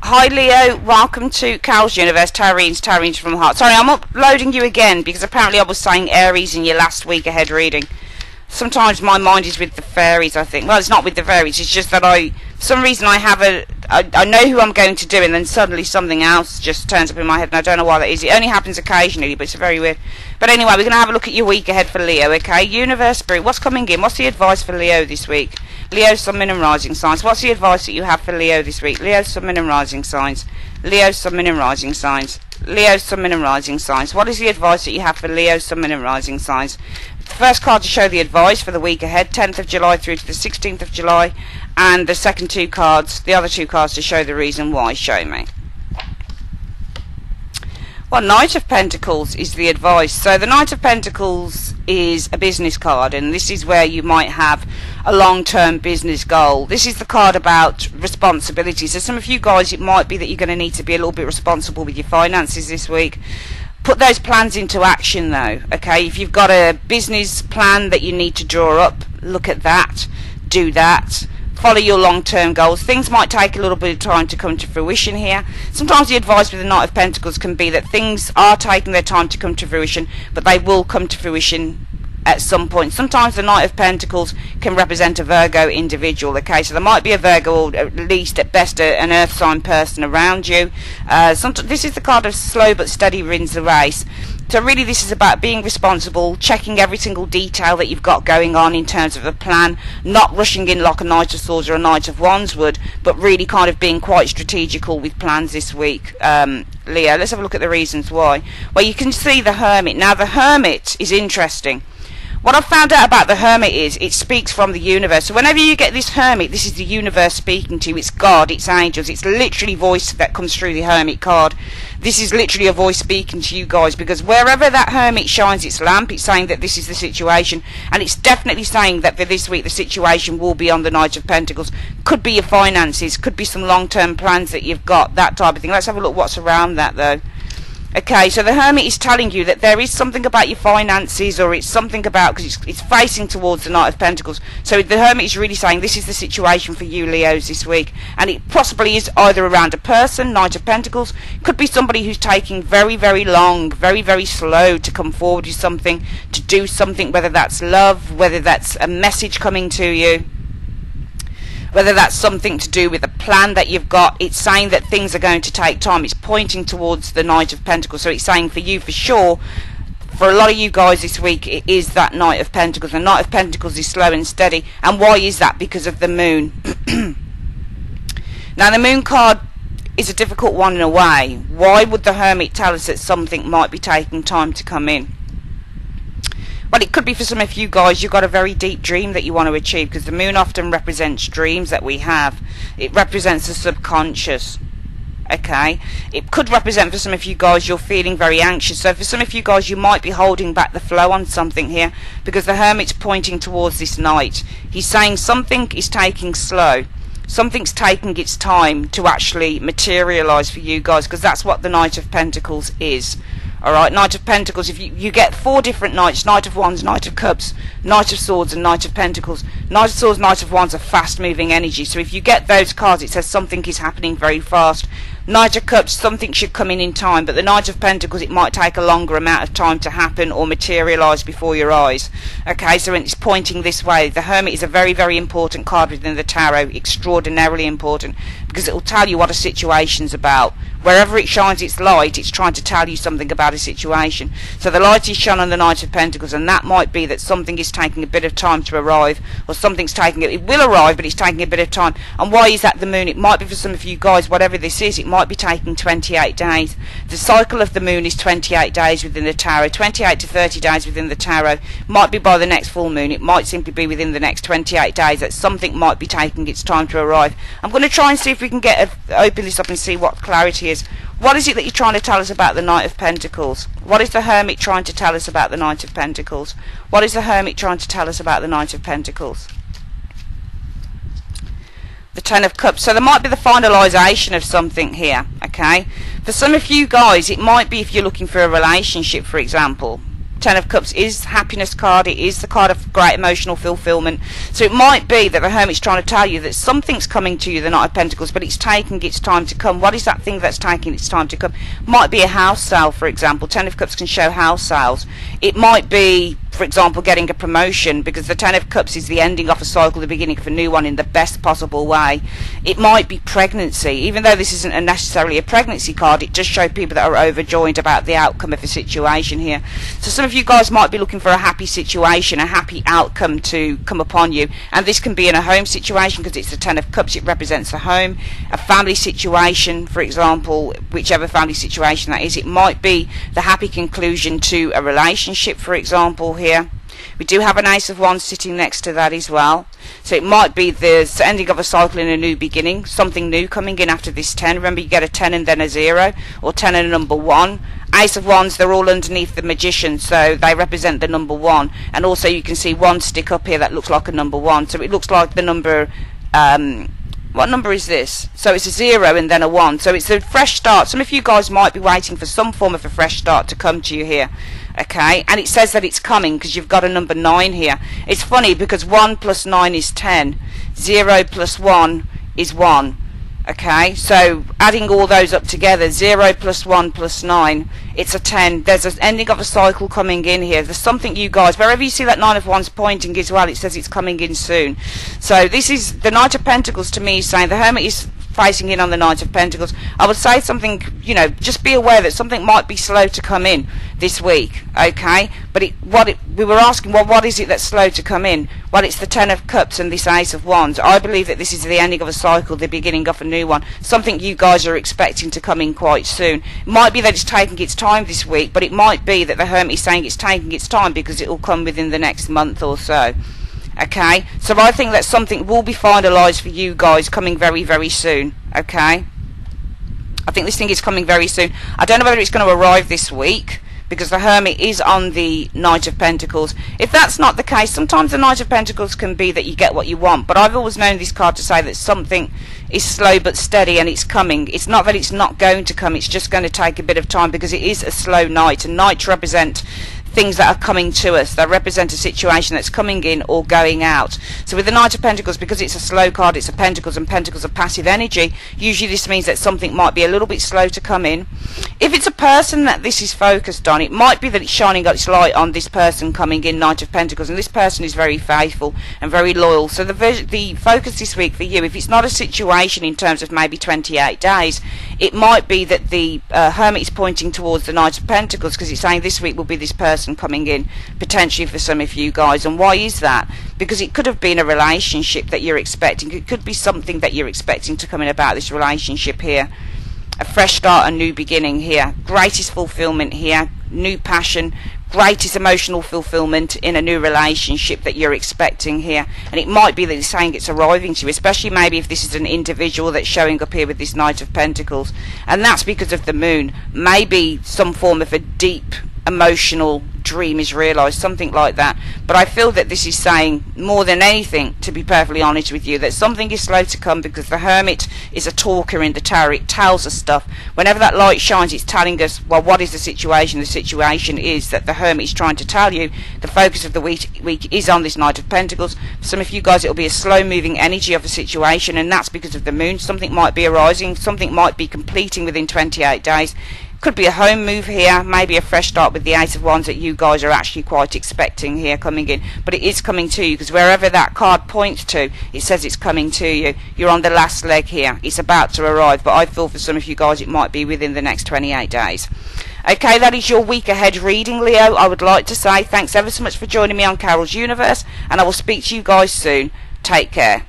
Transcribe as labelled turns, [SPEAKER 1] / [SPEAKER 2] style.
[SPEAKER 1] Hi Leo, welcome to Cal's Universe, Taurines from the Heart. Sorry, I'm uploading you again because apparently I was saying Aries in your last week ahead reading. Sometimes my mind is with the fairies, I think. Well, it's not with the fairies, it's just that for some reason I know who I'm going to do, and then suddenly something else just turns up in my head, and I don't know why that is. It only happens occasionally, but it's very weird. But anyway, we're going to have a look at your week ahead for Leo, okay? Universe Spirit, what's coming in? What's the advice for Leo this week? Leo, Sun, Moon and Rising signs. What's the advice that you have for Leo this week? Leo, Sun, Moon and Rising signs. Leo, Sun, Moon and Rising signs. Leo, Sun, Moon and Rising signs. What is the advice that you have for Leo, Sun, Moon and Rising signs? The first card to show the advice for the week ahead, 10th of July through to the 16th of July, and the second two cards, the other two cards to show the reason why. Show me. Well, Knight of Pentacles is the advice. So the Knight of Pentacles is a business card, and this is where you might have a long-term business goal. This is the card about responsibility. So some of you guys, it might be that you're going to need to be a little bit responsible with your finances this week. Put those plans into action though, okay? If you've got a business plan that you need to draw up, look at that, do that. Follow your long-term goals. Things might take a little bit of time to come to fruition here. Sometimes the advice with the Knight of Pentacles can be that things are taking their time to come to fruition, but they will come to fruition at some point. Sometimes the Knight of Pentacles can represent a Virgo individual, okay? So there might be a Virgo, or at least at best an earth sign person around you. This is the card of slow but steady wins the race. So really this is about being responsible, checking every single detail that you've got going on in terms of a plan, not rushing in like a Knight of Swords or a Knight of Wands would, but really kind of being quite strategical with plans this week. Leo, let's have a look at the reasons why. Well, you can see the Hermit. Now the Hermit is interesting. What I've found out about the Hermit is it speaks from the universe. So whenever you get this Hermit, this is the universe speaking to you. It's God, it's angels, it's literally voice that comes through the Hermit card. This is literally a voice speaking to you guys, because wherever that Hermit shines its lamp, it's saying that this is the situation, and it's definitely saying that for this week the situation will be on the Knight of Pentacles. Could be your finances, could be some long-term plans that you've got, that type of thing. Let's have a look what's around that though. Okay, so the Hermit is telling you that there is something about your finances, or it's something about, because it's facing towards the Knight of Pentacles. So the Hermit is really saying this is the situation for you Leos this week, and it possibly is either around a person, Knight of Pentacles, could be somebody who's taking very, very long, very, very slow to come forward with something, to do something, whether that's love, whether that's a message coming to you, whether that's something to do with a plan that you've got. It's saying that things are going to take time. It's pointing towards the Knight of Pentacles. So it's saying for you, for sure, for a lot of you guys this week, it is that Knight of Pentacles. The Knight of Pentacles is slow and steady. And why is that? Because of the Moon. Now the Moon card is a difficult one in a way. Why would the Hermit tell us that something might be taking time to come in? Well, it could be for some of you guys, you've got a very deep dream that you want to achieve, because the Moon often represents dreams that we have. It represents the subconscious. Okay, it could represent for some of you guys you're feeling very anxious. So for some of you guys, you might be holding back the flow on something here, because the Hermit's pointing towards this Knight. He's saying something is taking slow. Something's taking its time to actually materialize for you guys, because that's what the Knight of Pentacles is. Alright, Knight of Pentacles, if you get four different Knights, Knight of Wands, Knight of Cups, Knight of Swords and Knight of Pentacles. Knight of Swords, Knight of Wands are fast moving energy, so if you get those cards it says something is happening very fast. Knight of Cups, something should come in time, but the Knight of Pentacles, it might take a longer amount of time to happen or materialise before your eyes. Okay, so it's pointing this way. The Hermit is a very, very important card within the tarot, extraordinarily important, because it will tell you what a situation's about. Wherever it shines its light, it's trying to tell you something about a situation. So the light is shone on the Knight of Pentacles, and that might be that something is taking a bit of time to arrive, or something's taking it will arrive, but it's taking a bit of time. And why is that the Moon? It might be for some of you guys, whatever this is, it might be taking 28 days. The cycle of the Moon is 28 days within the tarot, 28 to 30 days within the tarot. Might be by the next full moon, it might simply be within the next 28 days that something might be taking its time to arrive. I'm going to try and see if we can open this up and see what clarity is. What is it that you're trying to tell us about the Knight of Pentacles? What is the Hermit trying to tell us about the Knight of Pentacles? What is the Hermit trying to tell us about the Knight of Pentacles? The Ten of Cups. So there might be the finalisation of something here, okay? For some of you guys, it might be if you're looking for a relationship, for example. Ten of Cups is happiness card. It is the card of great emotional fulfillment. So it might be that the Hermit's trying to tell you that something's coming to you, the Knight of Pentacles, but it's taking its time to come. What is that thing that's taking its time to come? Might be a house sale, for example. Ten of Cups can show house sales. It might be, for example, getting a promotion, because the Ten of Cups is the ending of a cycle, the beginning of a new one in the best possible way. It might be pregnancy. Even though this isn't necessarily a pregnancy card, it does show people that are overjoyed about the outcome of a situation here. So some of you guys might be looking for a happy situation, a happy outcome to come upon you, and this can be in a home situation because it's the Ten of Cups. It represents a home, a family situation, for example, whichever family situation that is. It might be the happy conclusion to a relationship, for example, here. We do have an Ace of Wands sitting next to that as well. So it might be the ending of a cycle and a new beginning, something new coming in after this 10. Remember, you get a 10 and then a 0, or 10 and a number 1. Ace of Wands, they're all underneath the Magician, so they represent the number 1. And also you can see one stick up here that looks like a number 1. So it looks like the number... what number is this? So it's a 0 and then a 1. So it's a fresh start. Some of you guys might be waiting for some form of a fresh start to come to you here. Okay, and it says that it's coming because you've got a number 9 here. It's funny because 1 plus 9 is 10. 0 plus 1 is 1. Okay, so adding all those up together, 0 plus 1 plus 9, it's a 10. There's an ending of a cycle coming in here. There's something you guys, wherever you see that 9 of Wands pointing as well, it says it's coming in soon. So this is the Knight of Pentacles to me, saying the Hermit is facing in on the Knight of Pentacles. I would say something, you know, just be aware that something might be slow to come in this week, okay? But we were asking, well, what is it that's slow to come in? Well, it's the Ten of Cups and this Ace of Wands. I believe that this is the ending of a cycle, the beginning of a new one, something you guys are expecting to come in quite soon. It might be that it's taking its time this week, but it might be that the Hermit is saying it's taking its time because it will come within the next month or so. Okay, so I think that something will be finalised for you guys coming very, very soon. Okay, I think this thing is coming very soon. I don't know whether it's going to arrive this week because the Hermit is on the Knight of Pentacles. If that's not the case, sometimes the Knight of Pentacles can be that you get what you want, but I've always known this card to say that something is slow but steady and it's coming. It's not that it's not going to come, it's just going to take a bit of time because it is a slow night, and nights represent things that are coming to us, that represent a situation that's coming in or going out. So with the Knight of Pentacles, because it's a slow card, it's a Pentacles, and Pentacles are passive energy, usually this means that something might be a little bit slow to come in. If it's a person that this is focused on, it might be that it's shining its light on this person coming in, Knight of Pentacles, and this person is very faithful and very loyal. So the focus this week for you, if it's not a situation in terms of maybe 28 days, it might be that the Hermit is pointing towards the Knight of Pentacles because it's saying this week will be this person coming in, potentially for some of you guys. And why is that? Because it could have been a relationship that you're expecting. It could be something that you're expecting to come in about this relationship here. A fresh start, a new beginning here. Greatest fulfillment here. New passion. Greatest emotional fulfillment in a new relationship that you're expecting here. And it might be that it's saying it's arriving to you, especially maybe if this is an individual that's showing up here with this Knight of Pentacles. And that's because of the moon. Maybe some form of a deep emotional dream is realised, something like that. But I feel that this is saying more than anything, to be perfectly honest with you, that something is slow to come because the Hermit is a talker in the Tarot. It tells us stuff. Whenever that light shines, it's telling us, well, what is the situation? The situation is that the Hermit is trying to tell you the focus of the week is on this Knight of Pentacles. For some of you guys, it'll be a slow moving energy of a situation, and that's because of the moon. Something might be arising, something might be completing within 28 days. Could be a home move here, maybe a fresh start with the Ace of Wands that you guys are actually quite expecting here coming in. But it is coming to you because wherever that card points to, it says it's coming to you. You're on the last leg here. It's about to arrive, but I feel for some of you guys it might be within the next 28 days. Okay, that is your week ahead reading, Leo. I would like to say thanks ever so much for joining me on Carol's Universe, and I will speak to you guys soon. Take care.